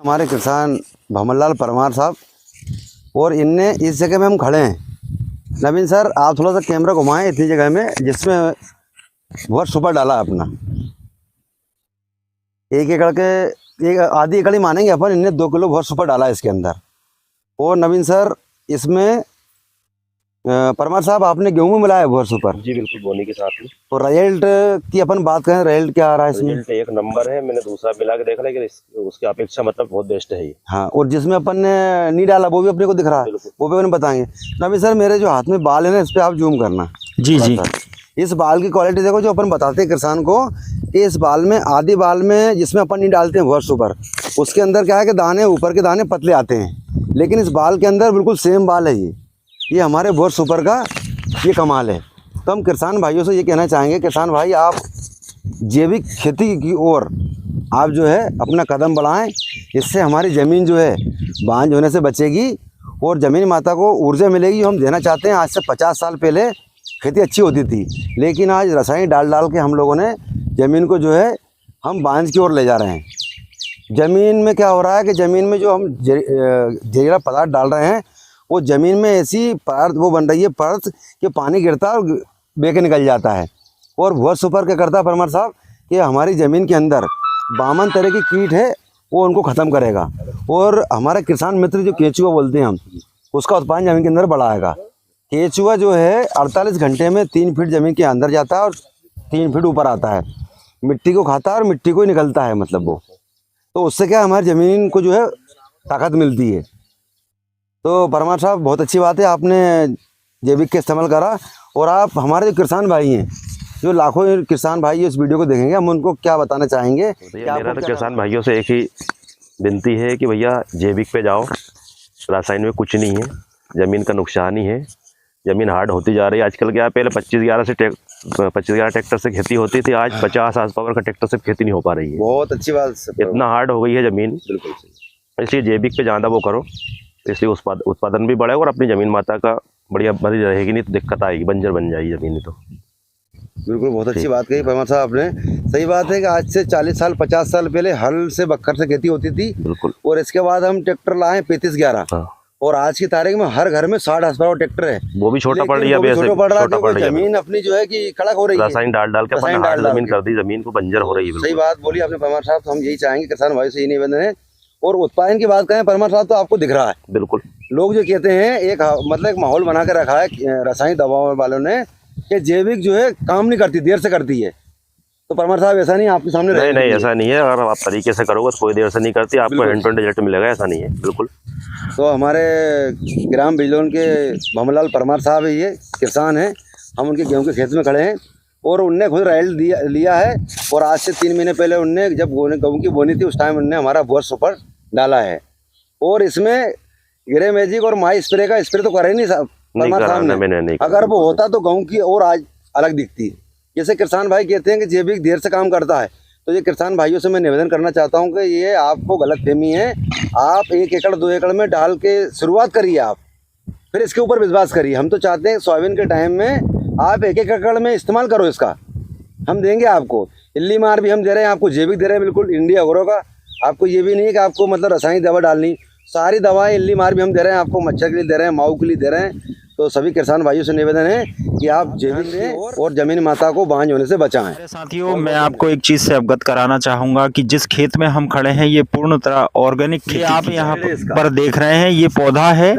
हमारे किसान भमरलाल परमार साहब और इनने इस जगह में हम खड़े हैं। नवीन सर, आप थोड़ा सा कैमरा घुमाएं इतनी जगह में जिसमें बहुत सुपर डाला अपना 1 एकड़ के एक आधी एकड़ ही मानेंगे अपन। इनने 2 किलो बहुत सुपर डाला है इसके अंदर। और नवीन सर, इसमें परमार साहब आपने गेहूं में मिलाया है बहुत सुपर? जी बिल्कुल, बोनी के साथ में। तो रिजल्ट की अपन बात करें, रिजल्ट क्या आ रहा है इसमें? रिजल्ट 1 नंबर है। मैंने दूसरा मिला के देखा, लेकिन उसकी अपेक्षा मतलब बहुत बेस्ट है ये। हाँ, और जिसमें अपन ने नहीं डाला वो भी अपने को दिख रहा है, वो भी अपन बताएंगे। नवीन सर, मेरे जो हाथ में बाल है ना, इस पर आप जूम करना। जी जी। इस बाल की क्वालिटी देखो, जो अपन बताते हैं किसान को कि इस बाल में, आधी बाल में जिसमें अपन नहीं डालते हैं बहुत सुपर, उसके अंदर क्या है कि दाने, ऊपर के दाने पतले आते हैं, लेकिन इस बाल के अंदर बिल्कुल सेम बाल है। ये हमारे बहुत सुपर का ये कमाल है। तो हम किसान भाइयों से ये कहना चाहेंगे, किसान भाई आप जैविक खेती की ओर आप जो है अपना कदम बढ़ाएं। इससे हमारी ज़मीन जो है बांझ होने से बचेगी और ज़मीन माता को ऊर्जा मिलेगी। हम देना चाहते हैं, आज से 50 साल पहले खेती अच्छी होती थी, लेकिन आज रसायन डाल के हम लोगों ने ज़मीन को जो है हम बांझ की ओर ले जा रहे हैं। ज़मीन में क्या हो रहा है कि ज़मीन में जो हम जहरीला पदार्थ डाल रहे हैं, वो ज़मीन में ऐसी परत वो बन रही है, परत कि पानी गिरता है और बह के निकल जाता है। और बहुत सुपर क्या करता है परमार साहब कि हमारी ज़मीन के अंदर 52 तरह की कीट है, वो उनको ख़त्म करेगा। और हमारे किसान मित्र जो केंचुआ बोलते हैं हम, उसका उत्पादन ज़मीन के अंदर बढ़ाएगा। केंचुआ जो है 48 घंटे में 3 फीट ज़मीन के अंदर जाता है और 3 फीट ऊपर आता है, मिट्टी को खाता है और मिट्टी को ही निकलता है, मतलब वो। तो उससे क्या हमारी ज़मीन को जो है ताकत मिलती है। तो परमार साहब, बहुत अच्छी बात है आपने जैविक का इस्तेमाल करा। और आप हमारे जो किसान भाई हैं, जो लाखों किसान भाई इस वीडियो को देखेंगे, हम उनको क्या बताना चाहेंगे? मेरा तो किसान भाइयों से एक ही विनती है कि भैया जैविक पे जाओ। रासायन में कुछ नहीं है, ज़मीन का नुकसान ही है। ज़मीन हार्ड होती जा रही है आजकल। क्या पहले 25-11 ट्रैक्टर से खेती होती थी, आज 50 हार्स पावर का ट्रैक्टर से खेती नहीं हो पा रही है। बहुत अच्छी बात, इतना हार्ड हो गई है ज़मीन। बिल्कुल। इसलिए जैविक पे ज़्यादा वो करो, इसलिए उत्पादन भी बढ़ेगा और अपनी ज़मीन माता का बढ़िया बनी रहेगी। नहीं तो दिक्कत आएगी, बंजर बन जाएगी ज़मीन। तो बिल्कुल बहुत अच्छी बात कही परमार साहब आपने। सही बात है कि आज से 40 साल 50 साल पहले हल से बक्खर से खेती होती थी। बिल्कुल। और इसके बाद हम ट्रैक्टर लाए 35-11। हाँ। और आज की तारीख में हर घर में 60 हार्स पावर ट्रैक्टर है। वो भी छोटा पड़ रही है, छोटा पड़ रहा है। जमीन अपनी जो है कि कड़क हो रही है, रासायन डाल के अपन हार्ड जमीन कर दी, जमीन को बंजर हो रही है। सही बात बोली आपने परमार साहब। तो हम यही चाहेंगे किसान भाई से, यही निवेदन है। और उत्पादन की बात करें परमार साहब, तो आपको दिख रहा है। बिल्कुल। लोग जो कहते हैं, एक मतलब एक माहौल बना के रखा है रासायनिक दवाओं वालों ने कि जैविक जो है काम नहीं करती, देर से करती है। तो परमार साहब ऐसा नहीं, आपके सामने नहीं ऐसा नहीं है। अगर आप तरीके से करोगे तो कोई देर से नहीं करती, आपको हैंड टू हैंड रिजल्ट मिलेगा, ऐसा नहीं है। बिल्कुल। तो हमारे ग्राम बिजलौन के भमरलाल परमार साहब है, ये किसान हैं। हम उनके गेहूं के खेत में खड़े हैं और उनने खुद राइल लिया है। और आज से 3 महीने पहले उनने, जब गेहूं की बोनी थी, उस टाइम उनने हमारा बहुत सुपर डाला है। और इसमें ग्रे मैजिक और माई स्प्रे का स्प्रे तो करा ही नहीं साहब परमार साहब ने। अगर वो होता तो गेहूं की और आज अलग दिखती। जैसे किसान भाई कहते हैं कि जैविक देर से काम करता है, तो ये किसान भाइयों से मैं निवेदन करना चाहता हूं कि ये आपको गलतफहमी है। आप 1 एकड़ 2 एकड़ में डाल के शुरुआत करिए, आप फिर इसके ऊपर विश्वास करिए। हम तो चाहते हैं सोयाबीन के टाइम में आप 1 एकड़ में इस्तेमाल करो इसका, हम देंगे आपको। इल्ली मार भी हम दे रहे हैं आपको, जैविक दे रहे हैं बिल्कुल इंडिया एग्रो का। आपको ये भी नहीं है कि आपको मतलब रासायनिक दवा डालनी, सारी दवाएं इल्ली मार भी हम दे रहे हैं आपको, मच्छर के लिए दे रहे हैं, माऊ के लिए दे रहे हैं। तो सभी किसान भाइयों से निवेदन है कि आप जैविक दें और जमीन माता को बांझ होने से बचाएं। साथियों, मैं आपको एक चीज से अवगत कराना चाहूंगा कि जिस खेत में हम खड़े हैं, ये पूर्ण तरह ऑर्गेनिक खेती आप यहाँ पर देख रहे हैं। ये पौधा है,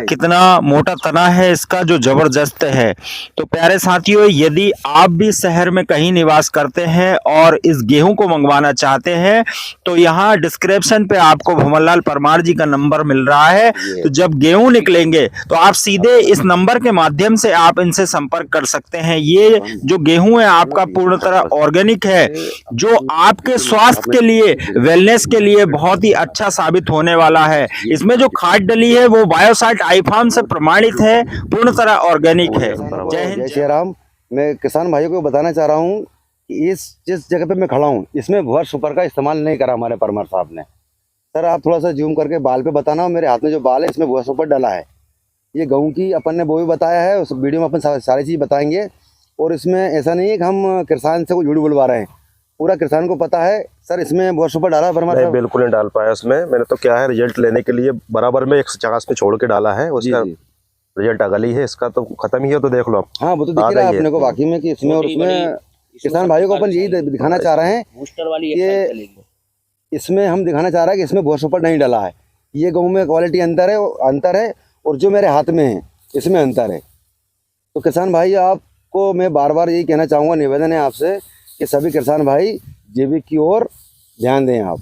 कितना मोटा तना है इसका, जो जबरदस्त है। तो प्यारे साथियों, यदि आप भी शहर में कहीं निवास करते हैं और इस गेहूं को मंगवाना चाहते हैं, तो यहाँ डिस्क्रिप्शन पे आपको भमरलाल परमार जी का नंबर मिल रहा है। तो जब गेहूं निकलेंगे तो आप सीधे इस नंबर के माध्यम से आप इनसे संपर्क कर सकते हैं। ये जो गेहूं है आपका पूर्ण तरह ऑर्गेनिक है, जो आपके स्वास्थ्य के लिए, वेलनेस के लिए बहुत ही अच्छा साबित होने वाला है। इसमें जो खाद डली है वो बायोसाइट आई-फार्म से प्रमाणित है, पूर्ण तरह ऑर्गेनिक है। जय हिंद, जय श्री राम। मैं किसान भाइयों को बताना चाह रहा हूँ कि जिस जगह पे मैं खड़ा हूँ, इसमें वर्ष सुपर का इस्तेमाल नहीं करा हमारे परमार साहब ने। सर आप थोड़ा सा जूम करके बाल पे बताना। मेरे हाथ में जो बाल है, इसमें वर्ष सुपर डला है। ये गेहूं की अपन ने वो भी बताया है, उस वीडियो में अपन सारी चीज़ बताएंगे। और इसमें ऐसा नहीं है कि हम किसान से कोई झूठ बुलवा रहे हैं। पूरा किसान को पता है सर इसमें बहुत सुपर डाला है वर्मा नहीं साहब। बिल्कुल नहीं डाल पाया उसमें। मैंने तो क्या है रिजल्ट लेने के लिए बराबर में 150 में छोड़ के डाला है, जी उसका जी। रिजल्ट अगली है, इसका तो खत्म ही है। तो देख लो आप। हाँ वो तो दिख आ रहा है गई है। अपने को वाकई में कि इसमें और उसमें किसान भाइयों को अपन यही दिखाना चाह रहे हैं बूस्टर वाली ये एक साइड चलेगी। इसमें हम दिखाना चाह रहे हैं कि इसमें बहुत सुपर नहीं डाला है। ये गेहूँ में क्वालिटी अंतर है और जो मेरे हाथ में है इसमें अंतर है। तो किसान भाई आपको मैं बार बार यही कहना चाहूँगा, निवेदन है आपसे कि सभी किसान भाई जैविक की ओर ध्यान दें आप।